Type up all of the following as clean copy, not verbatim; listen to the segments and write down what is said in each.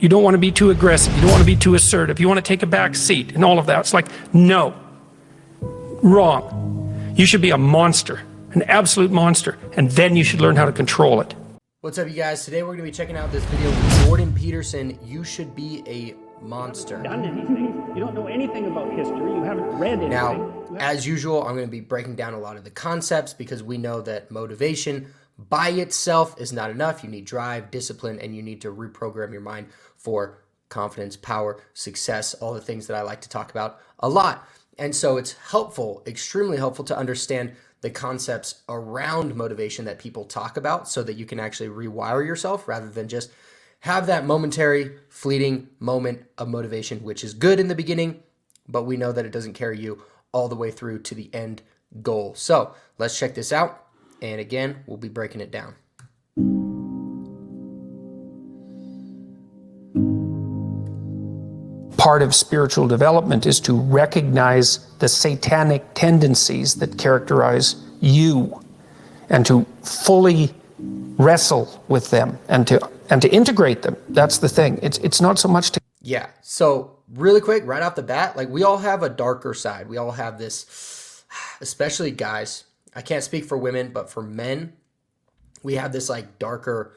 You don't want to be too aggressive. You don't want to be too assertive. You want to take a back seat and all of that. It's like, no, wrong. You should be a monster, an absolute monster, and then you should learn how to control it. What's up, you guys? Today we're going to be checking out this video with Jordan Peterson. You should be a monster. Done anything. You don't know anything about history. You haven't read anything. Now, as usual, I'm going to be breaking down a lot of the concepts because we know that motivation by itself is not enough. You need drive, discipline, and you need to reprogram your mind for confidence, power, success, all the things that I like to talk about a lot. And so it's helpful, extremely helpful to understand the concepts around motivation that people talk about so that you can actually rewire yourself rather than just have that momentary, fleeting moment of motivation, which is good in the beginning, but we know that it doesn't carry you all the way through to the end goal. So let's check this out. And again, we'll be breaking it down. Part of spiritual development is to recognize the satanic tendencies that characterize you and to fully wrestle with them and to integrate them. That's the thing. It's not so much to... Yeah. So really quick, right off the bat, like we all have a darker side. We all have this, especially guys. I can't speak for women, but for men, we have this like darker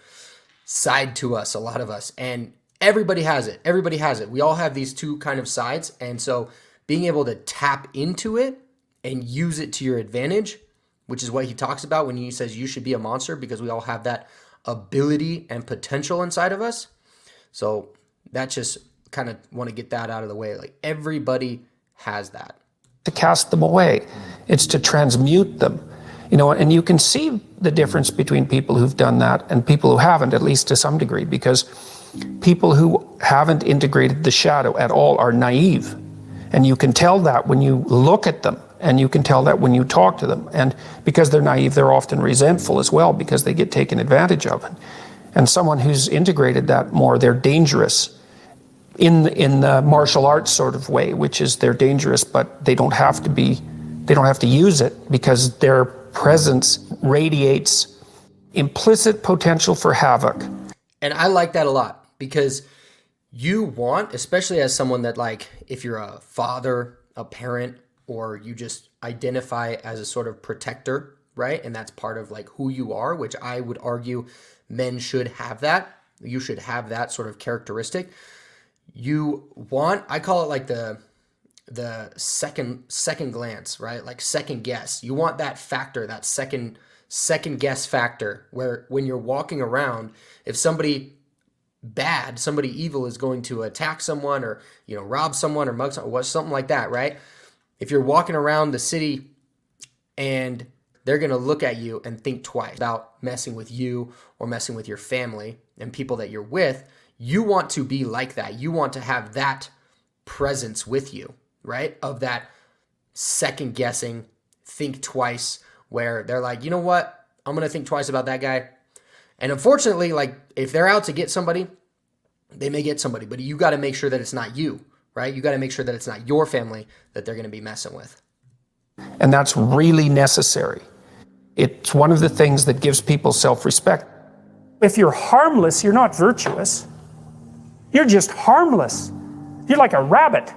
side to us, a lot of us. And everybody has it. Everybody has it. We all have these two kind of sides. And so being able to tap into it and use it to your advantage, which is what he talks about when he says you should be a monster, because we all have that ability and potential inside of us. So that's just kind of want to get that out of the way. Like everybody has that. To cast them away. It's to transmute them. You know, and you can see the difference between people who've done that and people who haven't, at least to some degree, because people who haven't integrated the shadow at all are naive. And you can tell that when you look at them, and you can tell that when you talk to them. And because they're naive, they're often resentful as well because they get taken advantage of. And someone who's integrated that more, they're dangerous in the martial arts sort of way, which is they're dangerous, but they don't have to use it because their presence radiates implicit potential for havoc. And I like that a lot because you want, especially as someone that like, if you're a father, a parent, or you just identify as a sort of protector, right? And that's part of like who you are, which I would argue men should have that. You should have that sort of characteristic. You want, I call it like the second glance, right? Like second guess. You want that factor, that second guess factor, where when you're walking around, if somebody bad, somebody evil is going to attack someone or, you know, rob someone or mug someone, something like that, right? If you're walking around the city and they're going to look at you and think twice about messing with you or messing with your family and people that you're with, you want to be like that. You want to have that presence with you, right? Of that second guessing, think twice, where they're like, you know what? I'm going to think twice about that guy. And unfortunately, like if they're out to get somebody, they may get somebody, but you got to make sure that it's not you, right? You got to make sure that it's not your family that they're going to be messing with. And that's really necessary. It's one of the things that gives people self-respect. If you're harmless, you're not virtuous. You're just harmless. You're like a rabbit.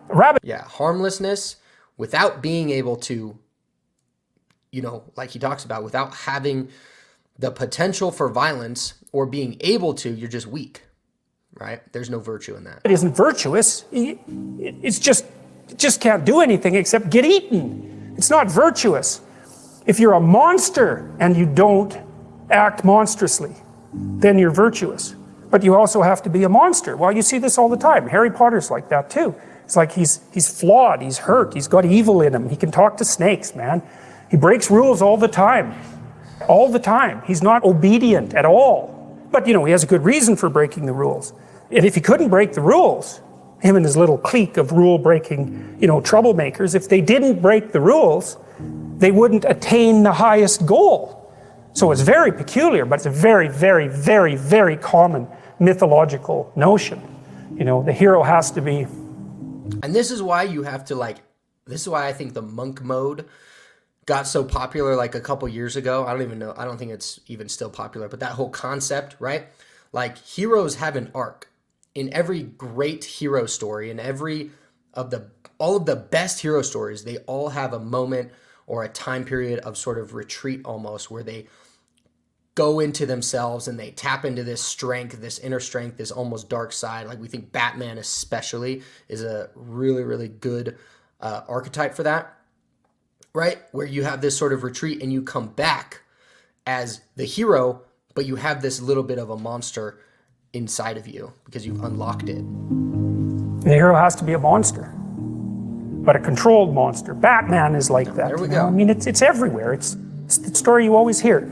A rabbit. Yeah, harmlessness without being able to, you know, like he talks about, without having the potential for violence or being able to, you're just weak, right? There's no virtue in that. It isn't virtuous. It just can't do anything except get eaten. It's not virtuous. If you're a monster and you don't act monstrously, then you're virtuous. But you also have to be a monster. Well, you see this all the time. Harry Potter's like that too. It's like he's flawed, he's hurt, he's got evil in him. He can talk to snakes, man. He breaks rules all the time. All the time. He's not obedient at all. But, you know, he has a good reason for breaking the rules. And if he couldn't break the rules, him and his little clique of rule-breaking, you know, troublemakers, if they didn't break the rules, they wouldn't attain the highest goal. So it's very peculiar, but it's a very, very, very, very common mythological notion. You know, the hero has to be... And this is why you have to like, this is why I think the monk mode got so popular like a couple years ago. I don't even know. I don't think it's even still popular, but that whole concept, right? Like heroes have an arc. in every great hero story, in all of the best hero stories, they all have a moment or a time period of sort of retreat almost, where they go into themselves and they tap into this strength, this inner strength, this almost dark side. Like we think Batman especially is a really, really good archetype for that, right? Where you have this sort of retreat and you come back as the hero, but you have this little bit of a monster inside of you because you've unlocked it. The hero has to be a monster, but a controlled monster. Batman is like that. There we go. I mean, it's everywhere. It's the story you always hear.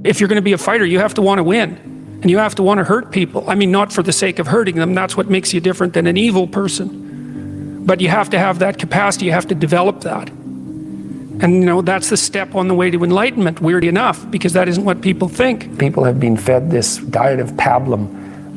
If you're going to be a fighter, you have to want to win, and you have to want to hurt people. I mean, not for the sake of hurting them. That's what makes you different than an evil person. But you have to have that capacity. You have to develop that. And that's the step on the way to enlightenment, weird enough, because that isn't what people think. People have been fed this diet of pablum,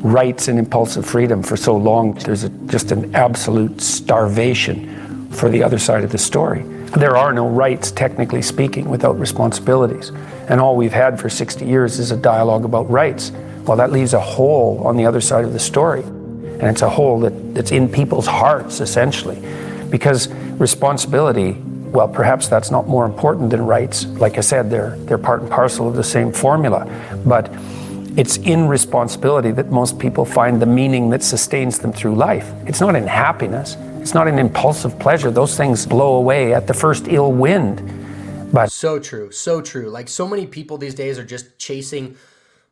rights and impulsive freedom, for so long. There's just an absolute starvation for the other side of the story. There are no rights, technically speaking, without responsibilities. And all we've had for 60 years is a dialogue about rights. Well, that leaves a hole on the other side of the story. And it's a hole that's in people's hearts, essentially. Because responsibility, well, perhaps that's not more important than rights. Like I said, they're part and parcel of the same formula. But it's in responsibility that most people find the meaning that sustains them through life. It's not in happiness. It's not an impulsive pleasure. Those things blow away at the first ill wind. But so true, so true. Like so many people these days are just chasing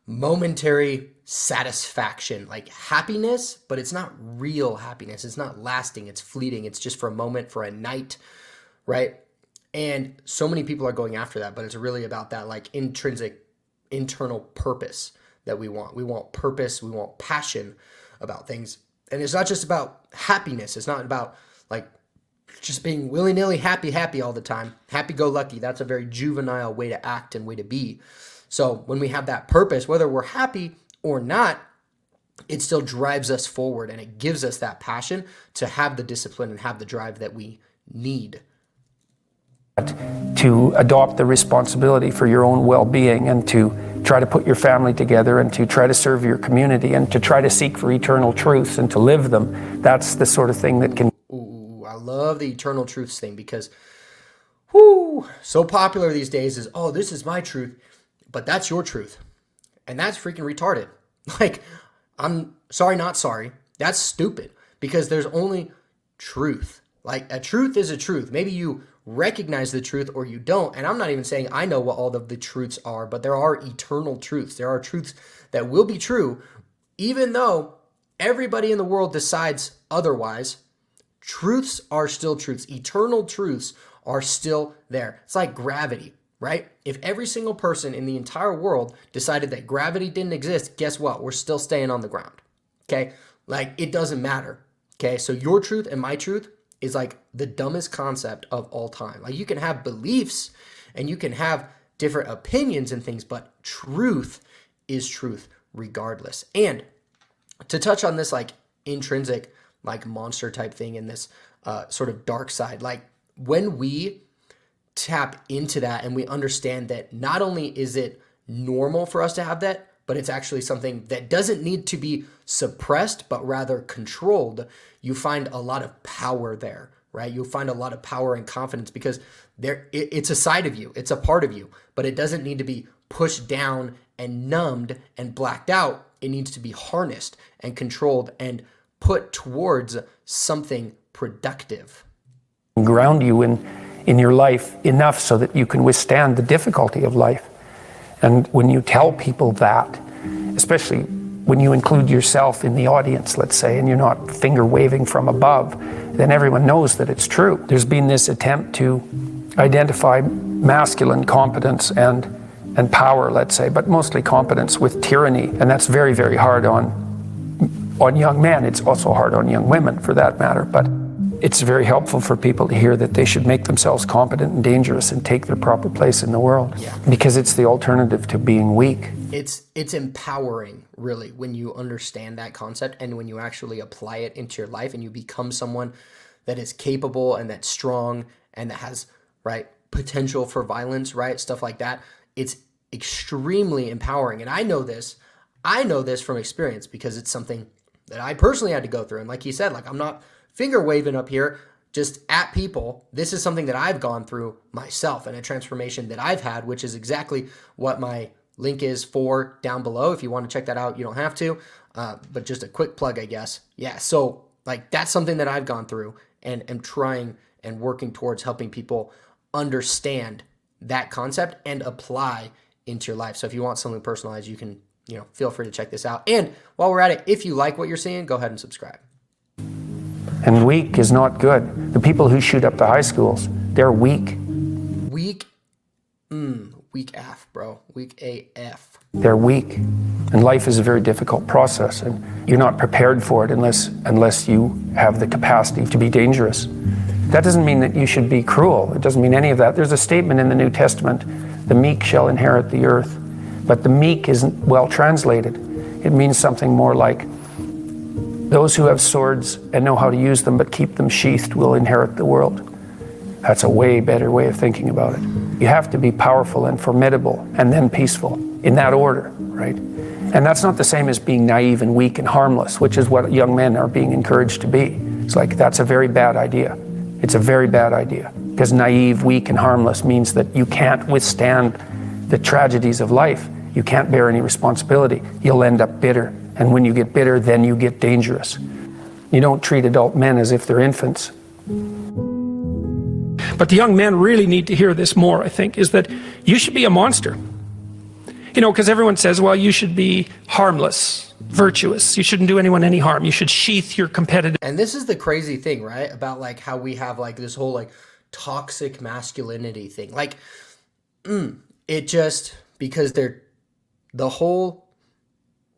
momentary satisfaction, like happiness, but it's not real happiness. It's not lasting. It's fleeting. It's just for a moment, for a night, right? And so many people are going after that, but it's really about that like intrinsic, internal purpose that we want. We want purpose. We want passion about things. And it's not just about happiness. It's not about like just being willy-nilly happy all the time. Happy-go-lucky. That's a very juvenile way to act and way to be. So when we have that purpose, whether we're happy or not, it still drives us forward and it gives us that passion to have the discipline and have the drive that we need. To adopt the responsibility for your own well-being and to try to put your family together and to try to serve your community and to try to seek for eternal truths and to live them, that's the sort of thing that can... Ooh, I love the eternal truths thing because, so popular these days is, oh, this is my truth, but that's your truth. And that's freaking retarded. Like, I'm sorry, not sorry. That's stupid because there's only truth. Like, a truth is a truth. Maybe you recognize the truth or you don't. And I'm not even saying I know what all of the truths are, but there are eternal truths. There are truths that will be true, even though everybody in the world decides otherwise. Truths are still truths. Eternal truths are still there. It's like gravity, right? If every single person in the entire world decided that gravity didn't exist, guess what? We're still staying on the ground. Okay? Like, it doesn't matter. Okay? So your truth and my truth is like the dumbest concept of all time. Like, you can have beliefs and you can have different opinions and things, but truth is truth regardless. And to touch on this like intrinsic, like monster type thing in this sort of dark side, like when we tap into that and we understand that not only is it normal for us to have that, but it's actually something that doesn't need to be suppressed, but rather controlled, you find a lot of power there, right? You'll find a lot of power and confidence because it's a side of you, it's a part of you, but it doesn't need to be pushed down and numbed and blacked out. It needs to be harnessed and controlled and put towards something productive. Ground you in your life enough so that you can withstand the difficulty of life. And when you tell people that, especially when you include yourself in the audience, let's say, and you're not finger waving from above, then everyone knows that it's true. There's been this attempt to identify masculine competence and power, let's say, but mostly competence with tyranny. And that's very, very hard on young men. It's also hard on young women, for that matter. But it's very helpful for people to hear that they should make themselves competent and dangerous and take their proper place in the world. Yeah. Because it's the alternative to being weak. It's empowering, really, when you understand that concept and when you actually apply it into your life and you become someone that is capable and that's strong and that has, right, potential for violence, right, stuff like that. It's extremely empowering. And I know this from experience because it's something that I personally had to go through. And like he said, like, I'm not finger waving up here just at people. This is something that I've gone through myself and a transformation that I've had, which is exactly what my link is for down below. If you want to check that out, you don't have to, but just a quick plug, I guess. Yeah. So like, that's something that I've gone through and am trying and working towards helping people understand that concept and apply into your life. So if you want something personalized, you can, feel free to check this out. And while we're at it, if you like what you're seeing, go ahead and subscribe. And weak is not good. The people who shoot up the high schools, they're weak. Weak AF, bro. Weak AF. They're weak. And life is a very difficult process, and you're not prepared for it unless you have the capacity to be dangerous. That doesn't mean that you should be cruel. It doesn't mean any of that. There's a statement in the New Testament, the meek shall inherit the earth. But the meek isn't well translated. It means something more like, those who have swords and know how to use them but keep them sheathed will inherit the world. That's a way better way of thinking about it. You have to be powerful and formidable and then peaceful, in that order, right? And that's not the same as being naive and weak and harmless, which is what young men are being encouraged to be. It's like, that's a very bad idea. It's a very bad idea, because naive, weak, and harmless means that you can't withstand the tragedies of life. You can't bear any responsibility. You'll end up bitter. And when you get bitter, then you get dangerous. You don't treat adult men as if they're infants. But the young men really need to hear this more, I think, is that you should be a monster. Because everyone says, well, you should be harmless, virtuous. You shouldn't do anyone any harm. You should sheath your competitive. And this is the crazy thing, right? About like how we have like this whole like toxic masculinity thing. Like, it just, because the whole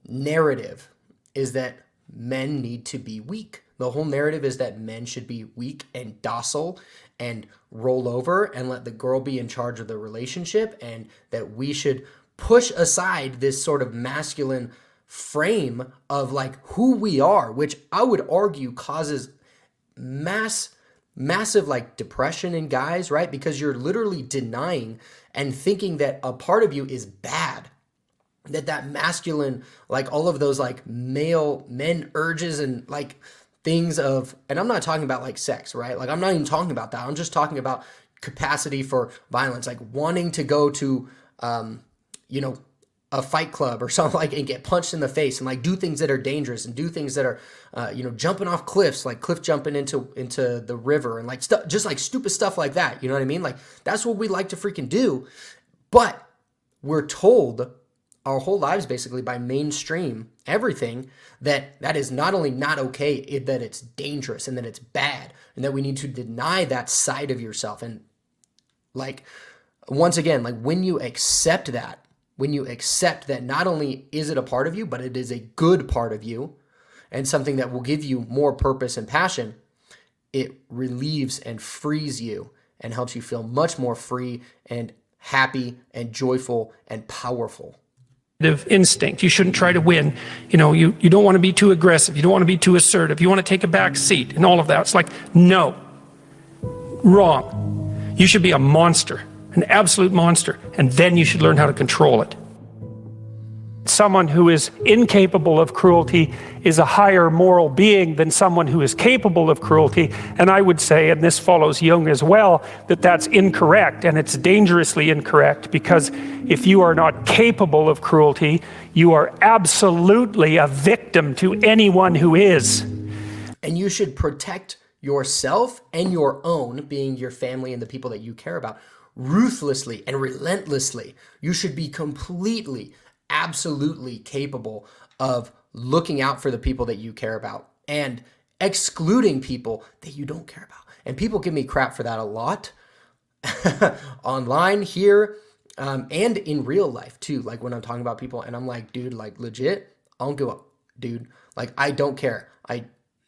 narrative is that men need to be weak. The whole narrative is that men should be weak and docile and roll over and let the girl be in charge of the relationship, and that we should push aside this sort of masculine frame of like who we are, which I would argue causes massive like depression in guys, right? Because you're literally denying and thinking that a part of you is bad. That masculine, like all of those like men urges and like things of, and I'm not talking about like sex, right? Like I'm not even talking about that. I'm just talking about capacity for violence, like wanting to go to, a fight club or something, like, and get punched in the face and like do things that are dangerous and do things that are, jumping off cliffs, like cliff jumping into the river and like stuff, just like stupid stuff like that. You know what I mean? Like that's what we like to freaking do. But we're told our whole lives basically by mainstream everything that is not only not okay, that it's dangerous and that it's bad and that we need to deny that side of yourself. And like, once again, like when you accept that not only is it a part of you, but it is a good part of you and something that will give you more purpose and passion, it relieves and frees you and helps you feel much more free and happy and joyful and powerful. Instinct. You shouldn't try to win. You don't want to be too aggressive. You don't want to be too assertive. You want to take a back seat and all of that. It's like, no, wrong. You should be a monster, an absolute monster, and then you should learn how to control it. Someone who is incapable of cruelty is a higher moral being than someone who is capable of cruelty. And I would say, and this follows Jung as well, that that's incorrect, and it's dangerously incorrect, because if you are not capable of cruelty, you are absolutely a victim to anyone who is. And you should protect yourself and your own, being your family and the people that you care about, ruthlessly and relentlessly. You should be completely, absolutely capable of looking out for the people that you care about and excluding people that you don't care about. And people give me crap for that a lot online here, and in real life too. Like when I'm talking about people and I'm like, dude, like legit, I don't give a dude. Like I don't care.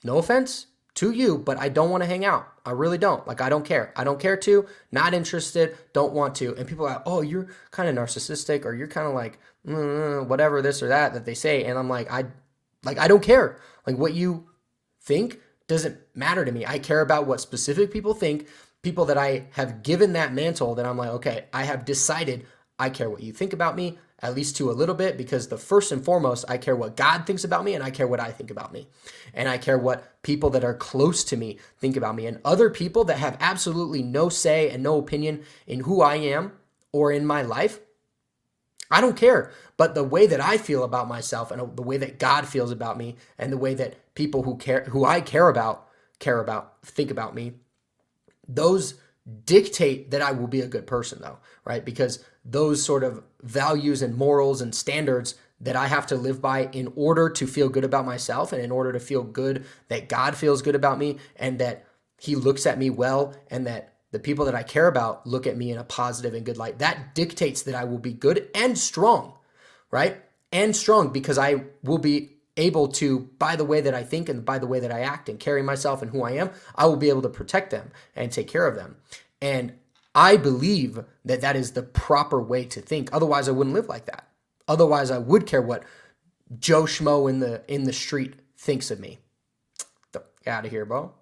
No offense to you, but I don't want to hang out. I really don't. Like, I don't care. I don't care to, not interested, don't want to. And people are like, oh, you're kind of narcissistic, or you're kind of like, whatever, this or that they say. And I'm like, I don't care. Like what you think doesn't matter to me. I care about what specific people think, people that I have given that mantle, that I'm like, okay, I have decided I care what you think about me, at least to a little bit, because the first and foremost, I care what God thinks about me, and I care what I think about me. And I care what people that are close to me think about me. And other people that have absolutely no say and no opinion in who I am or in my life, I don't care. But the way that I feel about myself, and the way that God feels about me, and the way that people who I care about, think about me, those dictate that I will be a good person, though, right? Because those sort of values and morals and standards that I have to live by in order to feel good about myself, and in order to feel good that God feels good about me, and that he looks at me well, and that the people that I care about look at me in a positive and good light, that dictates that I will be good and strong, right? And strong, because I will be able to, by the way that I think and by the way that I act and carry myself and who I am, I will be able to protect them and take care of them. And I believe that that is the proper way to think. Otherwise, I wouldn't live like that. Otherwise, I would care what Joe Schmo in the street thinks of me. Get out of here, bro.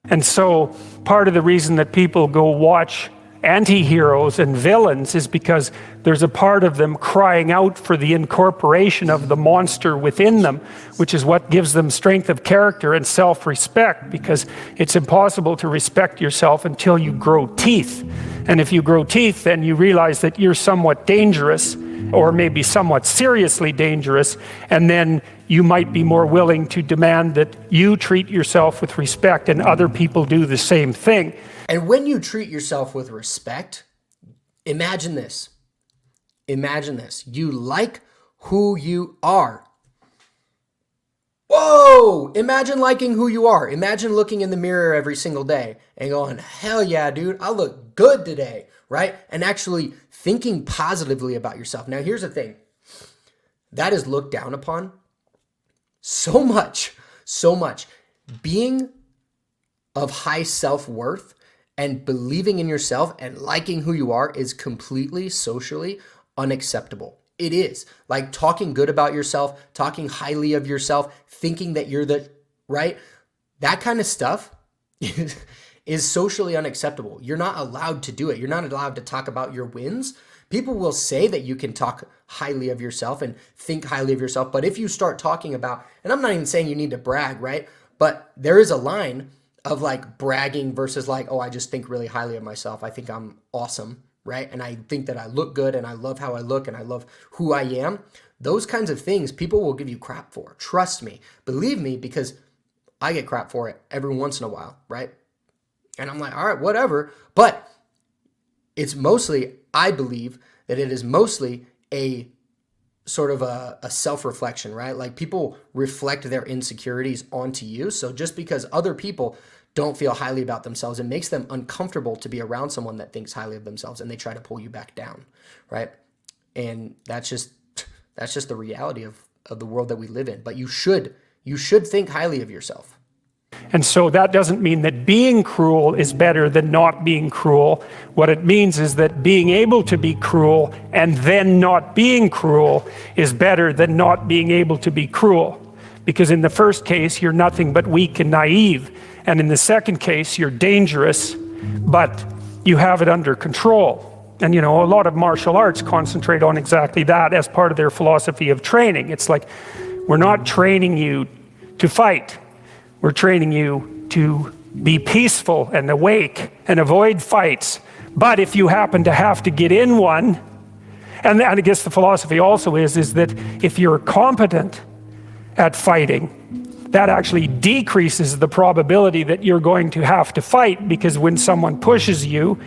And so part of the reason that people go watch anti-heroes and villains is because there's a part of them crying out for the incorporation of the monster within them, which is what gives them strength of character and self-respect, because it's impossible to respect yourself until you grow teeth. And if you grow teeth, then you realize that you're somewhat dangerous, or maybe somewhat seriously dangerous, and then you might be more willing to demand that you treat yourself with respect and other people do the same thing. And when you treat yourself with respect, imagine this. Imagine this. You like who you are. Whoa! Imagine liking who you are. Imagine looking in the mirror every single day and going, hell yeah, dude, I look good today, right? And actually thinking positively about yourself. Now, here's the thing. That is looked down upon so much. Being of high self-worth and believing in yourself and liking who you are is completely socially unacceptable. It is. Like talking good about yourself, talking highly of yourself, thinking that you're the right, that kind of stuff is socially unacceptable. You're not allowed to do it. You're not allowed to talk about your wins. People will say that you can talk highly of yourself and think highly of yourself, but if you start talking about, and I'm not even saying you need to brag, right? But there is a line of like bragging versus like, oh, I just think really highly of myself. I think I'm awesome, right? And I think that I look good and I love how I look and I love who I am. Those kinds of things people will give you crap for. Trust me, believe me, because I get crap for it every once in a while, right? And I'm like, all right, whatever. But it's mostly, I believe that it is mostly a sort of a self-reflection, right? Like people reflect their insecurities onto you. So just because other people don't feel highly about themselves, it makes them uncomfortable to be around someone that thinks highly of themselves, and they try to pull you back down, right? And that's just the reality of the world that we live in. But you should think highly of yourself. And so that doesn't mean that being cruel is better than not being cruel. What it means is that being able to be cruel and then not being cruel is better than not being able to be cruel. Because in the first case, you're nothing but weak and naive. And in the second case, you're dangerous, but you have it under control. And you know, a lot of martial arts concentrate on exactly that as part of their philosophy of training. It's like, we're not training you to fight. We're training you to be peaceful and awake and avoid fights. But if you happen to have to get in one, and I guess the philosophy also is that if you're competent at fighting, that actually decreases the probability that you're going to have to fight, because when someone pushes you,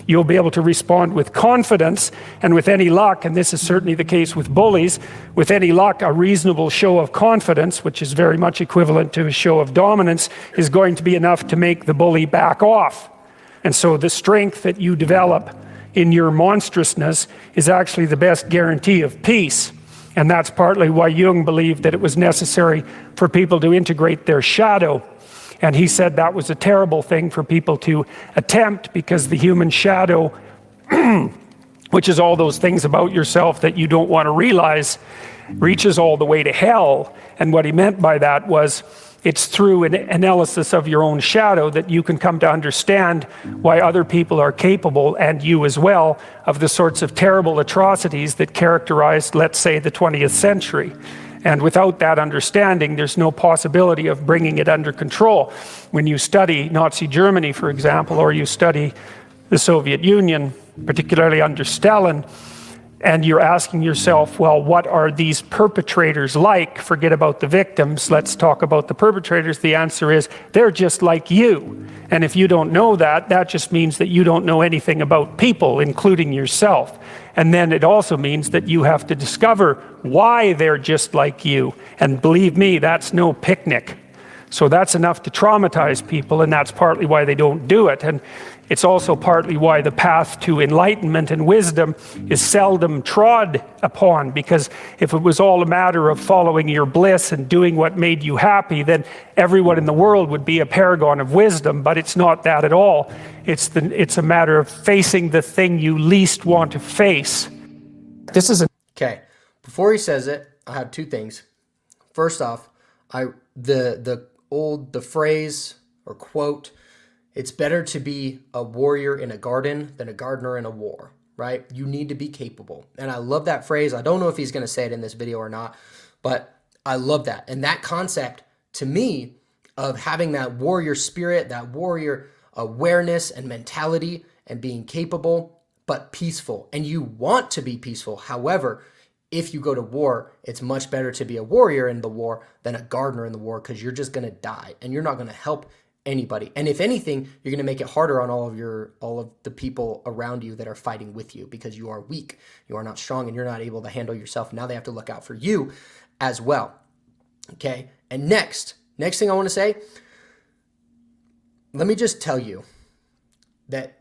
you'll be able to respond with confidence, and with any luck, and this is certainly the case with bullies, with any luck, a reasonable show of confidence, which is very much equivalent to a show of dominance, is going to be enough to make the bully back off. And so the strength that you develop in your monstrousness is actually the best guarantee of peace. And that's partly why Jung believed that it was necessary for people to integrate their shadow. And he said that was a terrible thing for people to attempt, because the human shadow, which is all those things about yourself that you don't want to realize, reaches all the way to hell. And what he meant by that was it's through an analysis of your own shadow that you can come to understand why other people are capable, and you as well, of the sorts of terrible atrocities that characterized, let's say, the 20th century. And without that understanding, there's no possibility of bringing it under control. When you study Nazi Germany, for example, or you study the Soviet Union, particularly under Stalin, and you're asking yourself, well, what are these perpetrators like? Forget about the victims, let's talk about the perpetrators. The answer is, they're just like you. And if you don't know that, that just means that you don't know anything about people, including yourself. And then it also means that you have to discover why they're just like you. And believe me, that's no picnic. So that's enough to traumatize people, and that's partly why they don't do it. And it's also partly why the path to enlightenment and wisdom is seldom trod upon, because if it was all a matter of following your bliss and doing what made you happy, then everyone in the world would be a paragon of wisdom. But it's not that at all. It's a matter of facing the thing you least want to face. This is Okay, before he says it, I have two things. First off, the phrase or quote, it's better to be a warrior in a garden than a gardener in a war, right? You need to be capable. And I love that phrase. I don't know if he's going to say it in this video or not, but I love that. And that concept, to me, of having that warrior spirit, that warrior awareness and mentality, and being capable, but peaceful. And you want to be peaceful. However, if you go to war, it's much better to be a warrior in the war than a gardener in the war, because you're just going to die and you're not going to help anybody. And if anything, you're going to make it harder on all of the people around you that are fighting with you, because you are weak, you are not strong, and you're not able to handle yourself. Now they have to look out for you as well. Okay. And next thing I want to say, let me just tell you that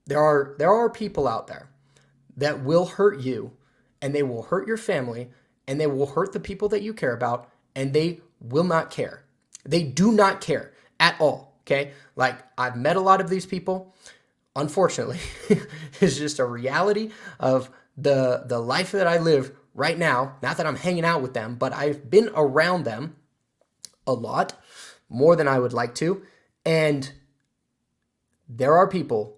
there are people out there that will hurt you, and they will hurt your family, and they will hurt the people that you care about, and they will not care. They do not care at all, okay? Like, I've met a lot of these people. Unfortunately, it's just a reality of the life that I live right now. Not that I'm hanging out with them, but I've been around them a lot, more than I would like to. And there are people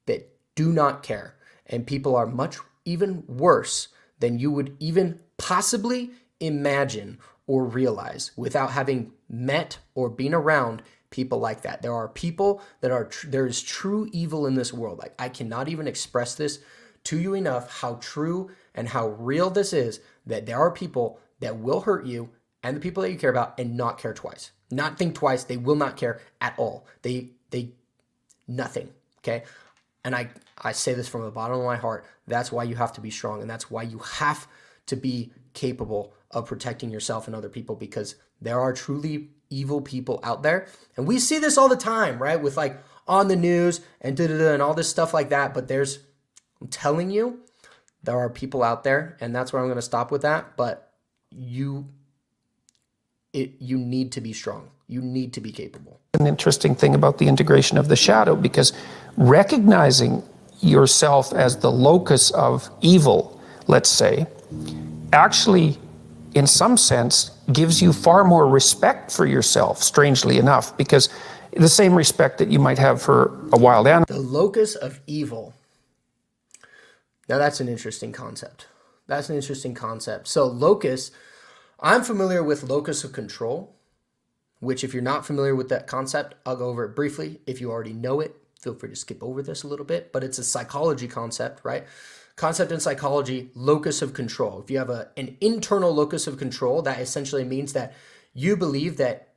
that do not care. And people are much even worse than you would even possibly imagine or realize without having met or been around people like that. There are people that there is true evil in this world. Like, I cannot even express this to you enough, how true and how real this is, that there are people that will hurt you and the people that you care about and not care twice. Not think twice. They will not care at all. They nothing. Okay. And I say this from the bottom of my heart. That's why you have to be strong. And that's why you have to be capable of protecting yourself and other people, because there are truly evil people out there. And we see this all the time, right? With like on the news and and all this stuff like that. But I'm telling you, there are people out there, and that's where I'm going to stop with that. But you need to be strong. You need to be capable. An interesting thing about the integration of the shadow, because recognizing yourself as the locus of evil, let's say, actually, in some sense, gives you far more respect for yourself, strangely enough, because the same respect that you might have for a wild animal. The locus of evil. Now that's an interesting concept. So locus, I'm familiar with locus of control, which if you're not familiar with that concept, I'll go over it briefly. If you already know it, feel free to skip over this a little bit, but it's a psychology concept, right? Concept in psychology, locus of control. If you have an internal locus of control, that essentially means that you believe that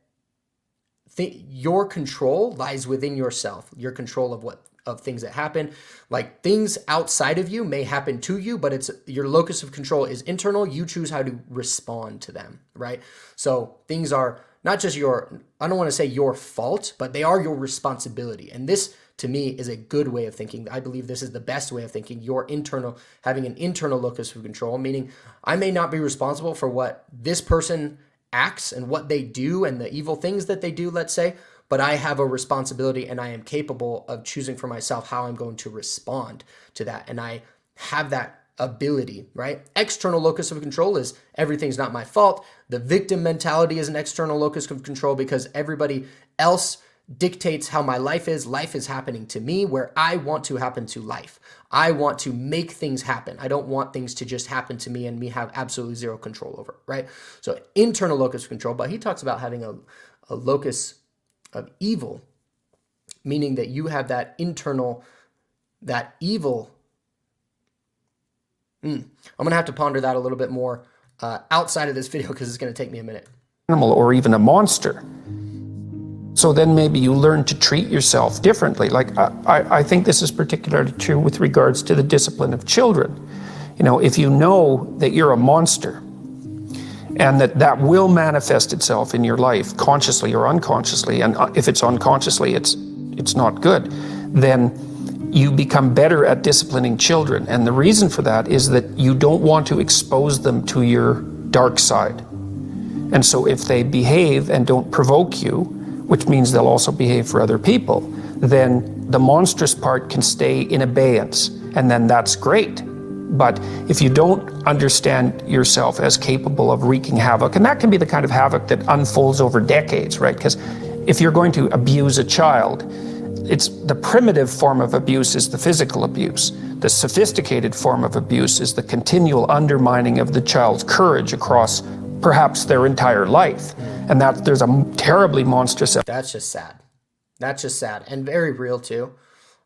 your control lies within yourself, your control of things that happen. Like, things outside of you may happen to you, but it's your locus of control is internal. You choose how to respond to them, right? So things are not just I don't want to say your fault, but they are your responsibility. And this, to me, is a good way of thinking. I believe this is the best way of thinking. Having an internal locus of control, meaning I may not be responsible for what this person acts and what they do and the evil things that they do, let's say, but I have a responsibility and I am capable of choosing for myself how I'm going to respond to that. And I have that ability, right? External locus of control is everything's not my fault. The victim mentality is an external locus of control because everybody else dictates how my life is. Life is happening to me where I want to happen to life. I want to make things happen. I don't want things to just happen to me and me have absolutely zero control over it, right? So internal locus of control, but he talks about having a locus of evil, meaning that you have that internal, that evil. I'm going to have to ponder that a little bit more outside of this video because it's going to take me a minute. Animal or even a monster. So then maybe you learn to treat yourself differently. Like I think this is particularly true with regards to the discipline of children. You know, if you know that you're a monster and that will manifest itself in your life consciously or unconsciously, and if it's unconsciously, it's not good, then you become better at disciplining children. And the reason for that is that you don't want to expose them to your dark side. And so if they behave and don't provoke you, which means they'll also behave for other people, then the monstrous part can stay in abeyance, and then that's great. But if you don't understand yourself as capable of wreaking havoc, and that can be the kind of havoc that unfolds over decades, right? Because if you're going to abuse a child, it's the primitive form of abuse is the physical abuse. The sophisticated form of abuse is the continual undermining of the child's courage across perhaps their entire life. And that there's a terribly monstrous. That's just sad. That's just sad and very real too.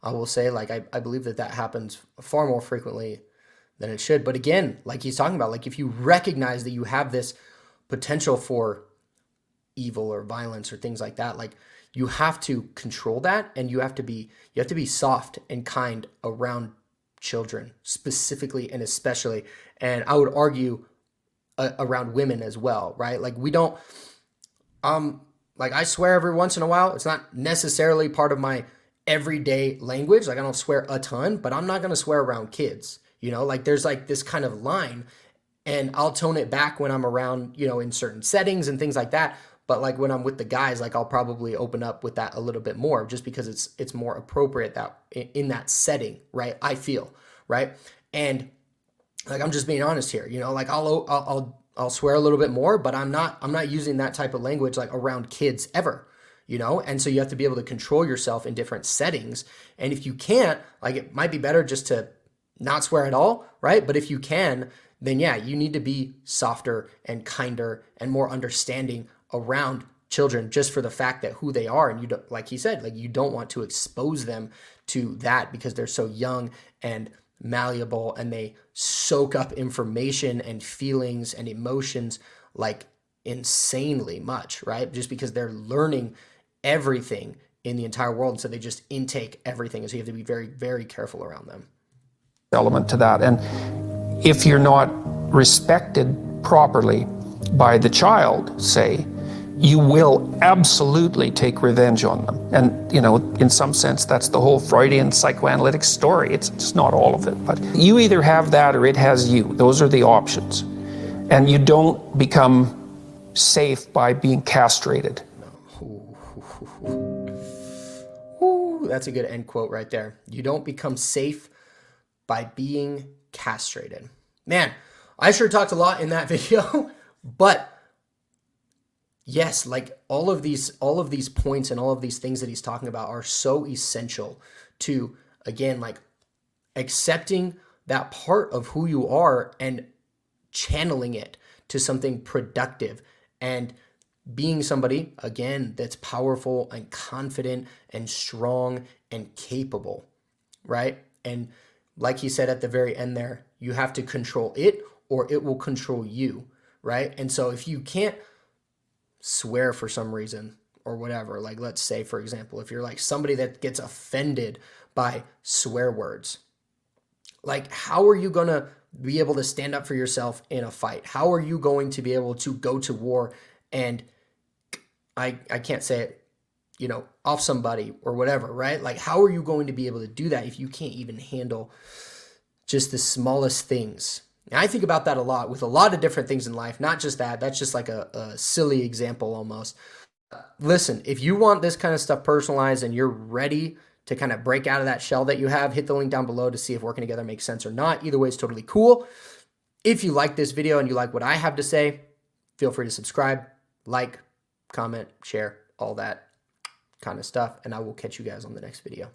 I will say, like, I believe that happens far more frequently than it should. But again, like he's talking about, like if you recognize that you have this potential for evil or violence or things like that, like you have to control that, and you have to be soft and kind around children specifically and especially. And I would argue around women as well, right? Like we don't, like I swear every once in a while. It's not necessarily part of my everyday language. Like I don't swear a ton, but I'm not going to swear around kids, you know, like there's like this kind of line, and I'll tone it back when I'm around, you know, in certain settings and things like that. But like when I'm with the guys, like I'll probably open up with that a little bit more just because it's more appropriate that in that setting, right? I feel, right? And like I'm just being honest here, you know, like I'll swear a little bit more, but I'm not using that type of language like around kids ever, you know? And so you have to be able to control yourself in different settings. And if you can't, like it might be better just to not swear at all, right? But if you can, then yeah, you need to be softer and kinder and more understanding around children just for the fact that who they are. And you don't, like he said, like you don't want to expose them to that because they're so young and malleable, and they soak up information and feelings and emotions like insanely much, right? Just because they're learning everything in the entire world. And so they just intake everything. And so you have to be very, very careful around them. Element to that. And if you're not respected properly by the child, say, you will absolutely take revenge on them. And, you know, in some sense, that's the whole Freudian psychoanalytic story. It's not all of it, but you either have that or it has you. Those are the options. And you don't become safe by being castrated. Ooh, that's a good end quote right there. You don't become safe by being castrated. Man, I sure talked a lot in that video, but yes, like all of these points and all of these things that he's talking about are so essential to, again, like accepting that part of who you are and channeling it to something productive and being somebody, again, that's powerful and confident and strong and capable, right? And like he said at the very end there, you have to control it or it will control you, right? And so if you can't swear for some reason or whatever, like let's say, for example, if you're like somebody that gets offended by swear words, like how are you going to be able to stand up for yourself in a fight? How are you going to be able to go to war and I can't say it, you know, off somebody or whatever, right? Like how are you going to be able to do that if you can't even handle just the smallest things? And I think about that a lot with a lot of different things in life, not just that. That's just like a silly example almost. Listen, if you want this kind of stuff personalized and you're ready to kind of break out of that shell that you have, hit the link down below to see if working together makes sense or not. Either way is totally cool. If you like this video and you like what I have to say, feel free to subscribe, like, comment, share, all that kind of stuff. And I will catch you guys on the next video.